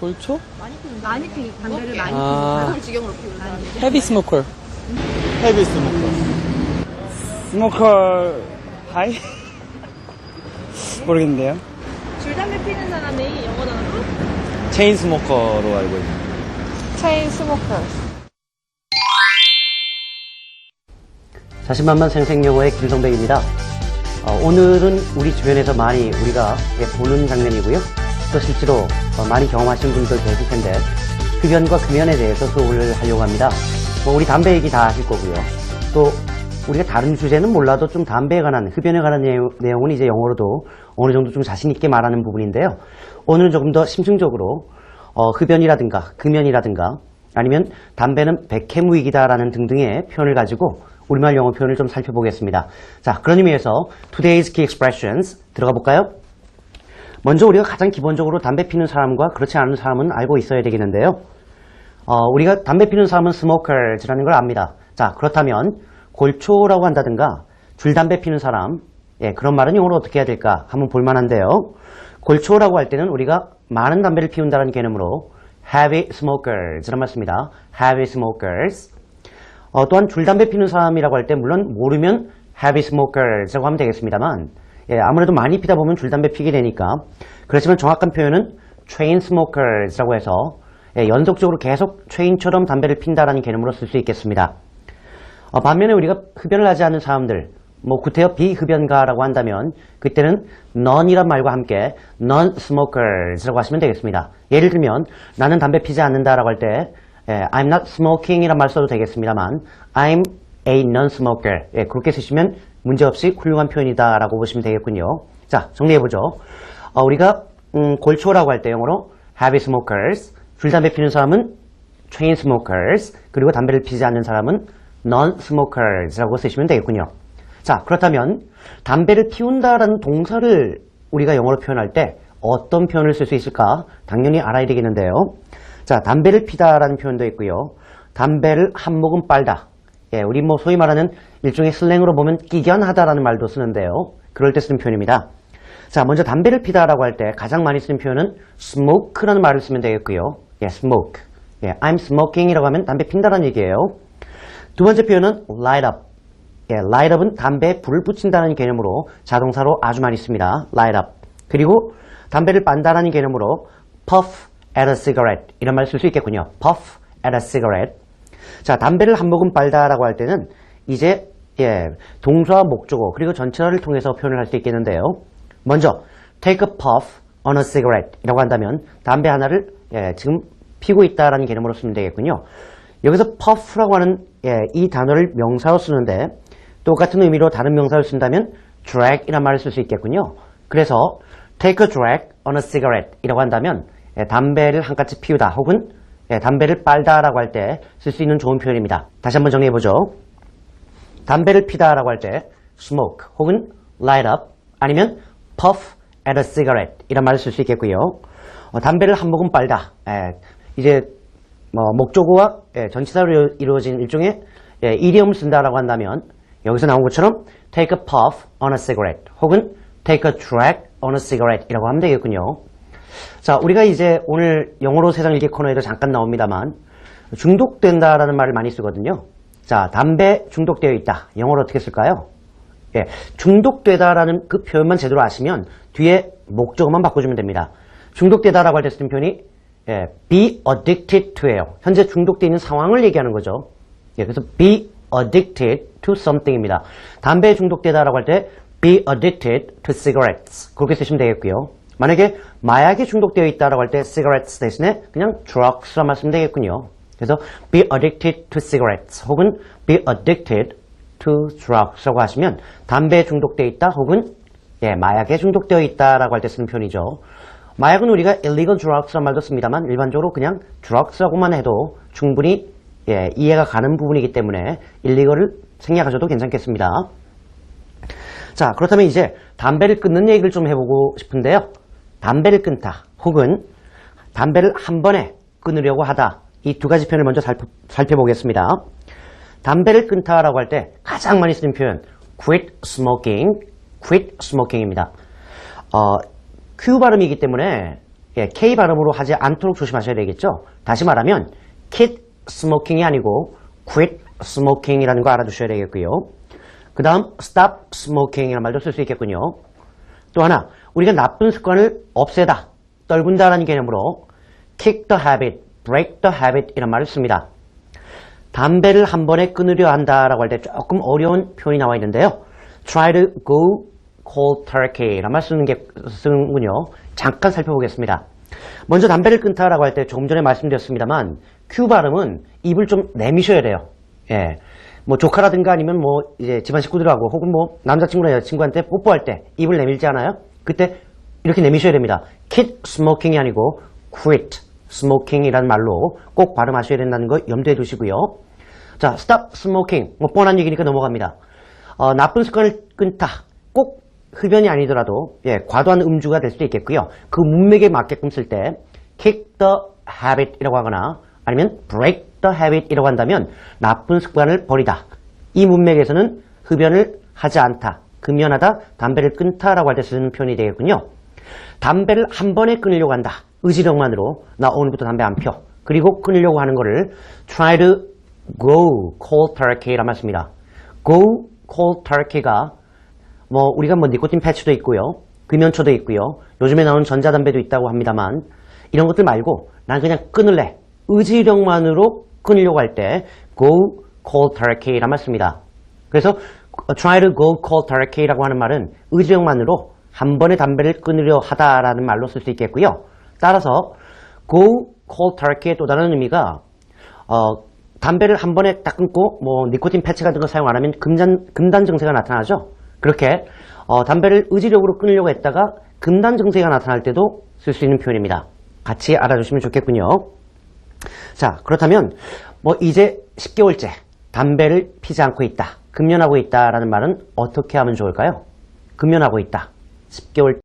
골초? 많이 피는 담배를 많이 아, 피는 지경으로 피우는 사람. 헤비 스모커. 헤비 스모커. 스모커 하이? 모르겠는데요. 줄담배 피는 사람이 영어 단어로 체인 스모커로 알고 있는. 체인 스모커. 자신만만 생생영어의 김성백입니다. 오늘은 우리 주변에서 많이 우리가 보는 장면이고요. 또 실제로 많이 경험하신 분들 계실 텐데 흡연과 금연에 대해서 수업을 하려고 합니다. 우리 담배 얘기 다 하실 거고요. 또 우리가 다른 주제는 몰라도 좀 담배에 관한, 흡연에 관한 내용은 이제 영어로도 어느 정도 좀 자신 있게 말하는 부분인데요. 오늘은 조금 더 심층적으로 흡연이라든가 금연이라든가 아니면 담배는 백해무익이다라는 등등의 표현을 가지고 우리말 영어 표현을 좀 살펴보겠습니다. 자, 그런 의미에서 Today's Key Expressions 들어가 볼까요? 먼저 우리가 가장 기본적으로 담배 피는 사람과 그렇지 않은 사람은 알고 있어야 되겠는데요. 우리가 담배 피는 사람은 smokers라는 걸 압니다. 자, 그렇다면 골초라고 한다든가 줄담배 피는 사람, 그런 말은 영어로 어떻게 해야 될까 한번 볼만한데요. 골초라고 할 때는 우리가 많은 담배를 피운다는 개념으로 heavy smokers라는 말 씁니다. heavy smokers. 또한 줄담배 피는 사람이라고 할 때 물론 모르면 heavy smokers라고 하면 되겠습니다만 아무래도 많이 피다 보면 줄담배 피게 되니까 그렇지만 정확한 표현은 chain smokers라고 해서 연속적으로 계속 체인처럼 담배를 핀다라는 개념으로 쓸 수 있겠습니다. 반면에 우리가 흡연을 하지 않는 사람들, 구태여 비흡연가라고 한다면 그때는 none이란 말과 함께 non-smokers라고 하시면 되겠습니다. 예를 들면 나는 담배 피지 않는다라고 할 때 I'm not smoking 이란 말 써도 되겠습니다만 I'm a non-smoker 그렇게 쓰시면 문제없이 훌륭한 표현이다 라고 보시면 되겠군요. 자, 정리해보죠. 우리가 골초라고 할 때 영어로 heavy smokers, 줄담배 피는 사람은 chain smokers, 그리고 담배를 피지 않는 사람은 non-smokers라고 쓰시면 되겠군요. 자, 그렇다면 담배를 피운다라는 동사를 우리가 영어로 표현할 때 어떤 표현을 쓸 수 있을까? 당연히 알아야 되겠는데요. 자, 담배를 피다라는 표현도 있고요. 담배를 한 모금 빨다. 우리 소위 말하는 일종의 슬랭으로 보면 끼견하다라는 말도 쓰는데요. 그럴 때 쓰는 표현입니다. 자, 먼저 담배를 피다라고 할 때 가장 많이 쓰는 표현은 smoke라는 말을 쓰면 되겠고요. smoke. I'm smoking이라고 하면 담배 핀다라는 얘기예요. 두 번째 표현은 light up. light up은 담배에 불을 붙인다는 개념으로 자동사로 아주 많이 씁니다. light up. 그리고 담배를 빤다라는 개념으로 puff at a cigarette 이런 말 쓸 수 있겠군요. puff at a cigarette. 자, 담배를 한 모금 빨다라고 할 때는 이제 동사와 목적어 그리고 전체어를 통해서 표현을 할 수 있겠는데요. 먼저 take a puff on a cigarette 이라고 한다면 담배 하나를 지금 피고 있다라는 개념으로 쓰면 되겠군요. 여기서 puff라고 하는 이 단어를 명사로 쓰는데 똑같은 의미로 다른 명사를 쓴다면 drag 이란 말을 쓸 수 있겠군요. 그래서 take a drag on a cigarette 이라고 한다면 담배를 한 가지 피우다 혹은 담배를 빨다라고 할 때 쓸 수 있는 좋은 표현입니다. 다시 한번 정리해보죠. 담배를 피다라고 할 때 smoke 혹은 light up 아니면 puff at a cigarette 이런 말을 쓸 수 있겠고요. 담배를 한 모금 빨다. 이제 목적어와 전치사로 이루어진 일종의 이디엄을 쓴다라고 한다면 여기서 나온 것처럼 take a puff on a cigarette 혹은 take a drag on a cigarette 이라고 하면 되겠군요. 자, 우리가 이제 오늘 영어로 세상 읽기 코너에도 잠깐 나옵니다만 중독된다라는 말을 많이 쓰거든요. 자, 담배 중독되어 있다. 영어로 어떻게 쓸까요? 중독되다라는 그 표현만 제대로 아시면 뒤에 목적어만 바꿔주면 됩니다. 중독되다라고 할 때 쓰는 표현이 be addicted to예요. 현재 중독되어 있는 상황을 얘기하는 거죠. 그래서 be addicted to something입니다. 담배에 중독되다라고 할 때 be addicted to cigarettes 그렇게 쓰시면 되겠고요. 만약에 마약에 중독되어 있다라고 할 때 cigarettes 대신에 그냥 drugs라 말쓰면 되겠군요. 그래서 be addicted to cigarettes 혹은 be addicted to drugs라고 하시면 담배에 중독되어 있다 혹은 마약에 중독되어 있다라고 할 때 쓰는 표현이죠. 마약은 우리가 illegal drugs라는 말도 씁니다만 일반적으로 그냥 drugs라고만 해도 충분히 이해가 가는 부분이기 때문에 illegal을 생략하셔도 괜찮겠습니다. 자, 그렇다면 이제 담배를 끊는 얘기를 좀 해보고 싶은데요. 담배를 끊다 혹은 담배를 한 번에 끊으려고 하다 이 두 가지 표현을 먼저 살펴보겠습니다. 담배를 끊다라고 할 때 가장 많이 쓰는 표현 quit smoking, quit smoking입니다. Q 발음이기 때문에 예, K 발음으로 하지 않도록 조심하셔야 되겠죠. 다시 말하면 quit smoking이 아니고 quit smoking이라는 거 알아두셔야 되겠고요. 그 다음 stop smoking이라는 말도 쓸 수 있겠군요. 또 하나, 우리가 나쁜 습관을 없애다, 떨군다라는 개념으로 kick the habit, break the habit 이란 말을 씁니다. 담배를 한 번에 끊으려 한다라고 할 때 조금 어려운 표현이 나와 있는데요. try to go cold turkey 이란 말 쓰는군요. 잠깐 살펴보겠습니다. 먼저 담배를 끊다라고 할 때 조금 전에 말씀드렸습니다만 Q 발음은 입을 좀 내미셔야 돼요. 예. 뭐 조카라든가 아니면 뭐 이제 집안 식구들하고 혹은 뭐 남자친구나 여자친구한테 뽀뽀할 때 입을 내밀지 않아요? 그때 이렇게 내미셔야 됩니다. quit smoking이 아니고 quit smoking이라는 말로 꼭 발음하셔야 된다는 거 염두에 두시고요. 자, stop smoking. 뭐 뻔한 얘기니까 넘어갑니다. 나쁜 습관을 끊다. 꼭 흡연이 아니더라도 예, 과도한 음주가 될 수도 있겠고요. 그 문맥에 맞게끔 쓸 때 kick the habit이라고 하거나 아니면 break the habit이라고 한다면 나쁜 습관을 버리다. 이 문맥에서는 흡연을 하지 않다, 금연하다, 담배를 끊다라고 할 때 쓰는 표현이 되겠군요. 담배를 한 번에 끊으려고 한다. 의지력만으로 나 오늘부터 담배 안 펴. 그리고 끊으려고 하는 거를 try to go cold turkey라고 말씀입니다. go cold turkey가 뭐 우리가 뭐 니코틴 패치도 있고요. 금연초도 있고요. 요즘에 나오는 전자담배도 있다고 합니다만 이런 것들 말고 난 그냥 끊을래. 의지력만으로 끊으려고 할 때 go cold turkey라고 말씀입니다. 그래서 try to go cold turkey라고 하는 말은 의지력만으로 한 번에 담배를 끊으려 하다라는 말로 쓸 수 있겠고요. 따라서 go cold turkey의 또 다른 의미가 담배를 한 번에 딱 끊고 뭐 니코틴 패치 같은 거 사용 안 하면 금단 증세가 나타나죠. 그렇게 담배를 의지력으로 끊으려고 했다가 금단 증세가 나타날 때도 쓸 수 있는 표현입니다. 같이 알아주시면 좋겠군요. 자, 그렇다면 뭐 이제 10개월째 담배를 피지 않고 있다, 금연하고 있다라는 말은 어떻게 하면 좋을까요? 금연하고 있다, 10개월